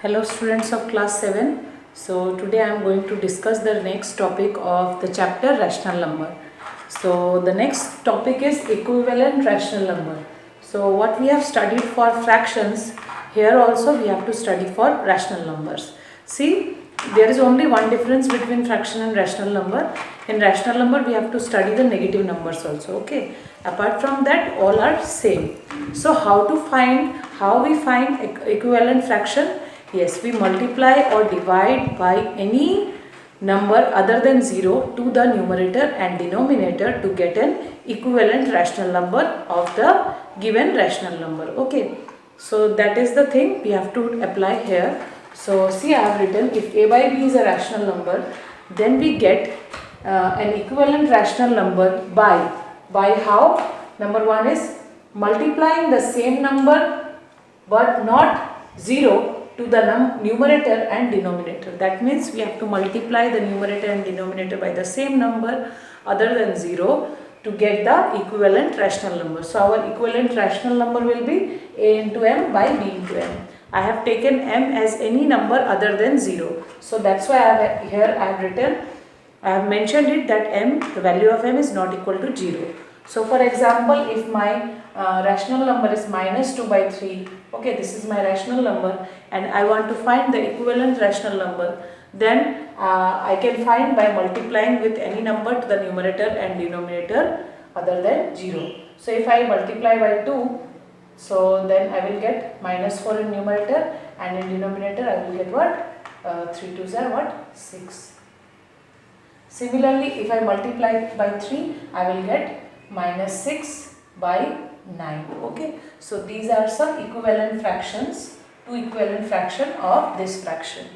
Hello students of class 7. So today I am going to discuss the next topic of the chapter rational number. So the next topic is equivalent rational number. So what we have studied for fractions, here also we have to study for rational numbers. See, there is only one difference between fraction and rational number. In rational number we have to study the negative numbers also, okay. Apart from that all are same. So how we find equivalent fraction? Yes, we multiply or divide by any number other than 0 to the numerator and denominator to get an equivalent rational number of the given rational number. Okay, so that is the thing we have to apply here. So see, I have written if a by b is a rational number, then we get an equivalent rational number by how? Number one is multiplying the same number but not 0 to the numerator and denominator. That means we have to multiply the numerator and denominator by the same number other than 0 to get the equivalent rational number. So our equivalent rational number will be a into m by b into m. I have taken m as any number other than 0. So that's why I have mentioned it that m, the value of m is not equal to 0. So for example, if my rational number is minus 2 by 3, okay, this is my rational number and I want to find the equivalent rational number, then I can find by multiplying with any number to the numerator and denominator other than 0. So if I multiply by 2, so then I will get minus 4 in numerator and in denominator I will get what? 3 2s are what? 6. Similarly, if I multiply by 3, I will get minus 6 by 9. Okay, so these are some equivalent fractions, two equivalent fraction of this fraction.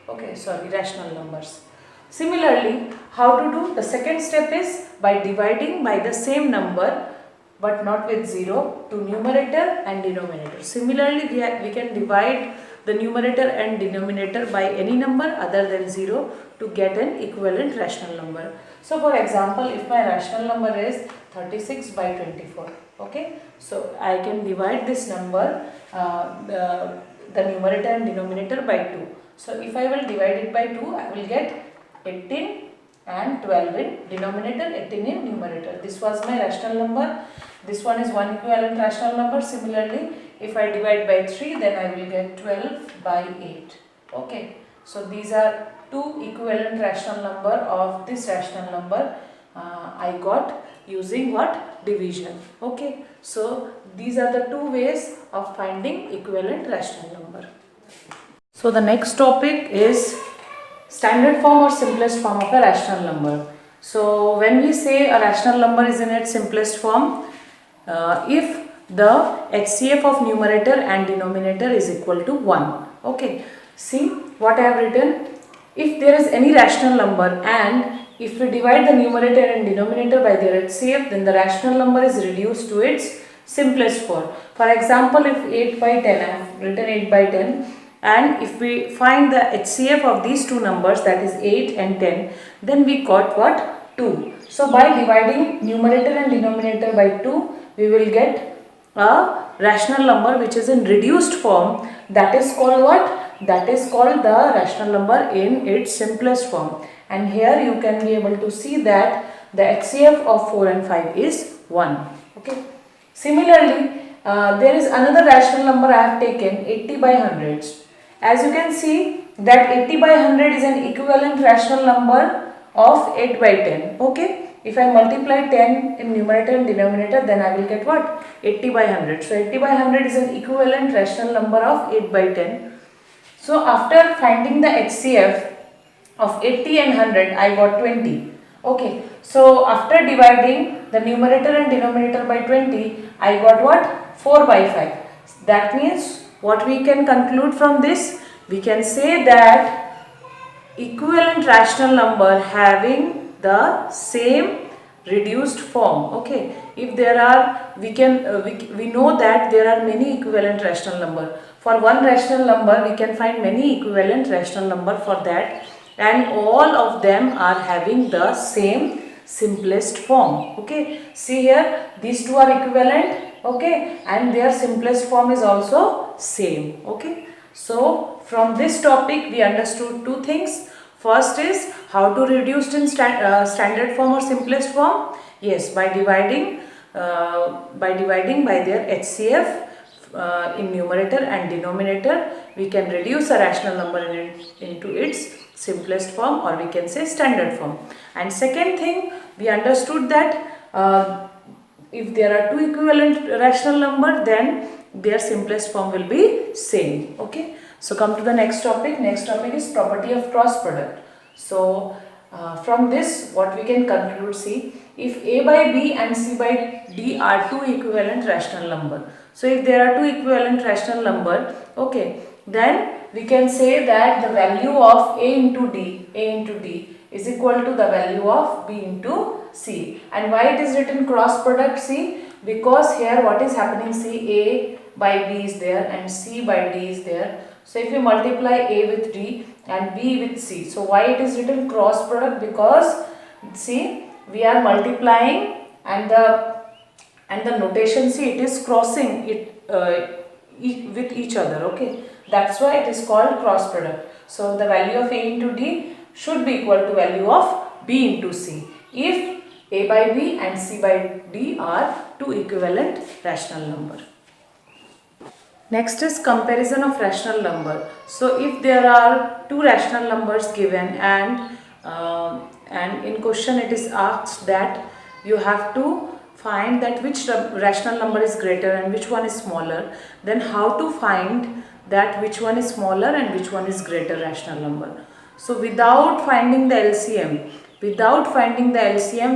Okay, sorry, rational numbers. Similarly, how to do? The second step is by dividing by the same number but not with 0 to numerator and denominator. Similarly, we can divide the numerator and denominator by any number other than 0 to get an equivalent rational number. So for example, if my rational number is 36 by 24, okay, so I can divide this number, the numerator and denominator by 2. So if I will divide it by 2, I will get 18 and 12 in denominator, 18 in numerator. This was my rational number. This one is one equivalent rational number. Similarly, if I divide by 3, then I will get 12 by 8. Okay, so these are two equivalent rational number of this rational number I got using what? Division. Okay, so these are the two ways of finding equivalent rational number. So the next topic is standard form or simplest form of a rational number. So when we say a rational number is in its simplest form, if the HCF of numerator and denominator is equal to 1. Okay, see what I have written. If there is any rational number and if we divide the numerator and denominator by their HCF, then the rational number is reduced to its simplest form. For example, if 8 by 10, I have written 8 by 10, and if we find the HCF of these two numbers, that is 8 and 10, then we got what? 2. So by dividing numerator and denominator by 2, we will get a rational number which is in reduced form. That is called what? That is called the rational number in its simplest form. And here you can be able to see that the HCF of 4 and 5 is 1. Okay. Similarly, there is another rational number I have taken, 80 by 100. As you can see that 80 by 100 is an equivalent rational number of 8 by 10. Okay. If I multiply 10 in numerator and denominator, then I will get what? 80 by 100. So 80 by 100 is an equivalent rational number of 8 by 10. So after finding the HCF of 80 and 100, I got 20. Okay. So after dividing the numerator and denominator by 20, I got what? 4 by 5. That means what we can conclude from this? We can say that equivalent rational number having the same reduced form. Okay, if there are, we know that there are many equivalent rational number. For one rational number we can find many equivalent rational number for that, and all of them are having the same simplest form. Okay, see here, these two are equivalent, okay, and their simplest form is also same. Okay, so from this topic we understood two things. First is how to reduce in standard form or simplest form. Yes, by dividing by their HCF in numerator and denominator, we can reduce a rational number into its simplest form, or we can say standard form. And second thing, we understood that if there are two equivalent rational number, then their simplest form will be same. Okay, so come to the next topic. Next topic is property of cross product. So from this what we can conclude, see, if A by B and C by D are two equivalent rational number. So if there are two equivalent rational number, okay, then we can say that the value of A into D is equal to the value of B into C. And why it is written cross product? See, because here what is happening, see, A by B is there and C by D is there. So if you multiply A with D and B with C, so why it is written cross product? Because see, we are multiplying and the notation, see, it is crossing it with each other. Okay, that's why it is called cross product. So the value of A into D should be equal to value of B into C if A by B and C by D are two equivalent rational number. Next is comparison of rational number. So if there are two rational numbers given and in question it is asked that you have to find that which rational number is greater and which one is smaller, then how to find that which one is smaller and which one is greater rational number. So without finding the LCM,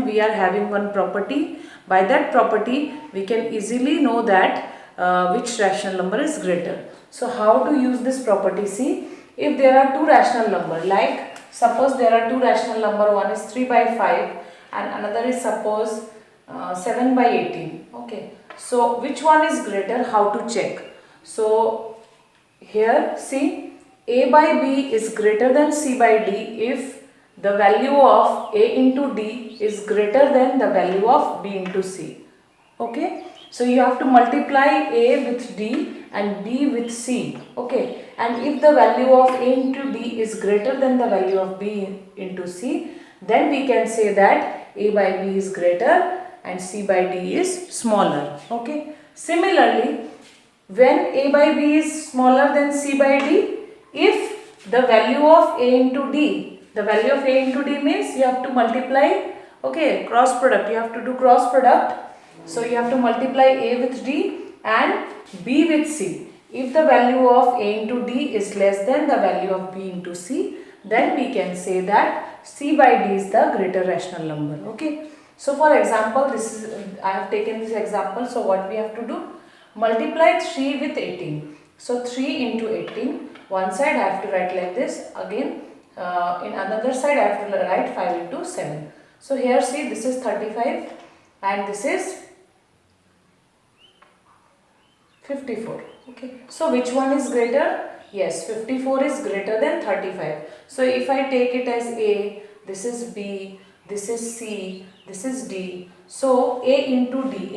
we are having one property. By that property we can easily know that which rational number is greater. So how to use this property? See, if there are two rational number, like suppose there are two rational number, one is 3 by 5 and another is suppose 7 by 18. Okay, so which one is greater? How to check? So here, see, A by B is greater than C by D if the value of A into D is greater than the value of B into C. Okay, so you have to multiply A with D and B with C. Okay, and if the value of A into D is greater than the value of B into C, then we can say that A by B is greater and C by D is smaller. Okay, similarly, when A by B is smaller than C by D, if the value of A into D, the value of A into D means you have to multiply, okay, cross product, you have to do cross product. So you have to multiply A with D and B with C. If the value of A into D is less than the value of B into C, then we can say that C by D is the greater rational number. Okay. So for example, this is, I have taken this example. So what we have to do? Multiply 3 with 18. So 3 into 18. One side I have to write like this. Again, in another side I have to write 5 into 7. So here see, this is 35 and this is 54. Okay. So which one is greater? Yes, 54 is greater than 35. So if I take it as A, this is B, this is C, this is D. So A into D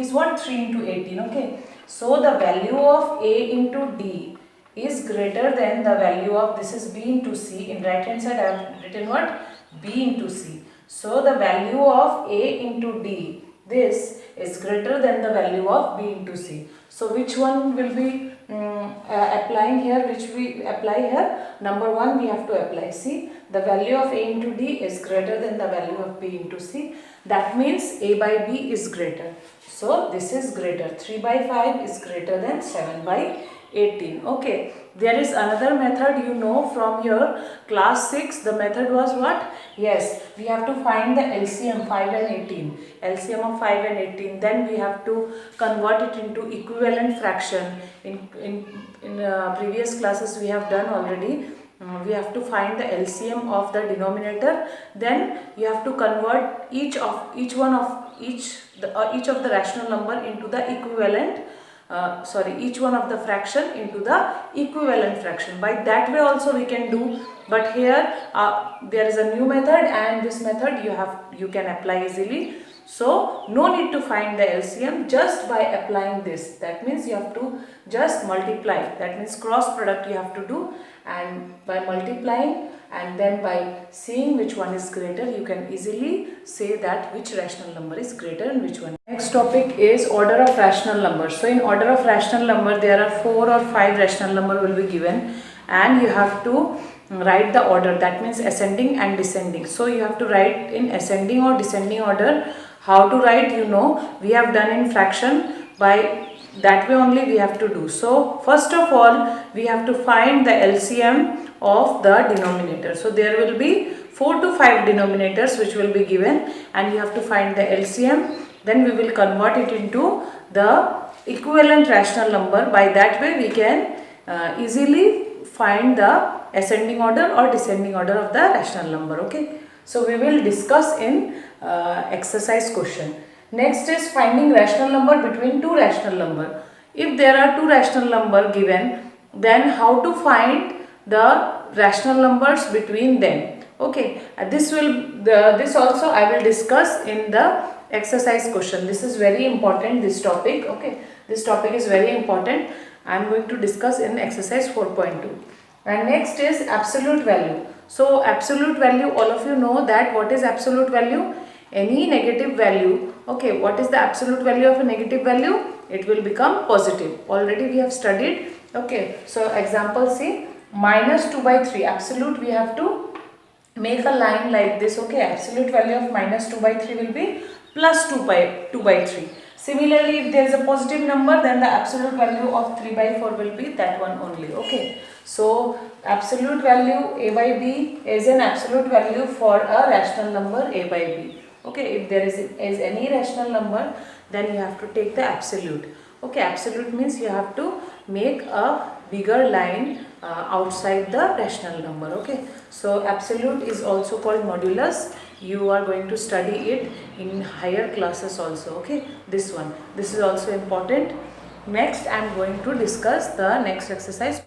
is what? 3 into 18. Okay. So the value of A into D is greater than the value of, this is B into C. In right hand side I have written what? B into C. So the value of A into D, this is greater than the value of B into C. So which one will be applying here? Which we apply here? Number one we have to apply. See, the value of A into D is greater than the value of B into C. That means A by B is greater. So this is greater. 3 by 5 is greater than 7 by 18. Okay. There is another method, you know, from your class 6. The method was what? Yes, we have to find the LCM 5 and 18. LCM of 5 and 18. Then we have to convert it into equivalent fraction. In previous classes we have done already. We have to find the LCM of the denominator. Then you have to convert each of the rational number into the equivalent. Each one of the fraction into the equivalent fraction. By that way also we can do, but here there is a new method, and this method you can apply easily. So no need to find the LCM just by applying this. That means you have to just multiply. That means cross product you have to do, and by multiplying and then by seeing which one is greater, you can easily say that which rational number is greater and which one. Next topic is order of rational numbers. So in order of rational number, there are 4 or 5 rational number will be given, and you have to write the order. That means ascending and descending. So you have to write in ascending or descending order. How to write, you know, we have done in fraction. By that way only we have to do. So first of all, we have to find the LCM of the denominator. So there will be 4 to 5 denominators which will be given, and you have to find the LCM. Then we will convert it into the equivalent rational number. By that way we can easily find the ascending order or descending order of the rational number. Okay, so we will discuss in exercise question. Next is finding rational number between two rational number. If there are two rational number given, then how to find the rational numbers between them. Okay, this also I will discuss in the exercise question. This is very important, this topic. Okay, this topic is very important. I am going to discuss in exercise 4.2. And next is absolute value. So absolute value, all of you know that what is absolute value? Any negative value. Okay, what is the absolute value of a negative value? It will become positive. Already we have studied. Okay, so example see, minus 2 by 3. Absolute, we have to make a line like this. Okay, absolute value of minus 2 by 3 will be plus 2 by 3. Similarly, if there is a positive number, then the absolute value of 3 by 4 will be that one only. Okay, so absolute value a by b is an absolute value for a rational number a by b. Okay, if there is any rational number, then you have to take the absolute. Okay, absolute means you have to make a bigger line outside the rational number. Okay, so absolute is also called modulus. You are going to study it in higher classes also. Okay, this is also important. Next I am going to discuss the next exercise.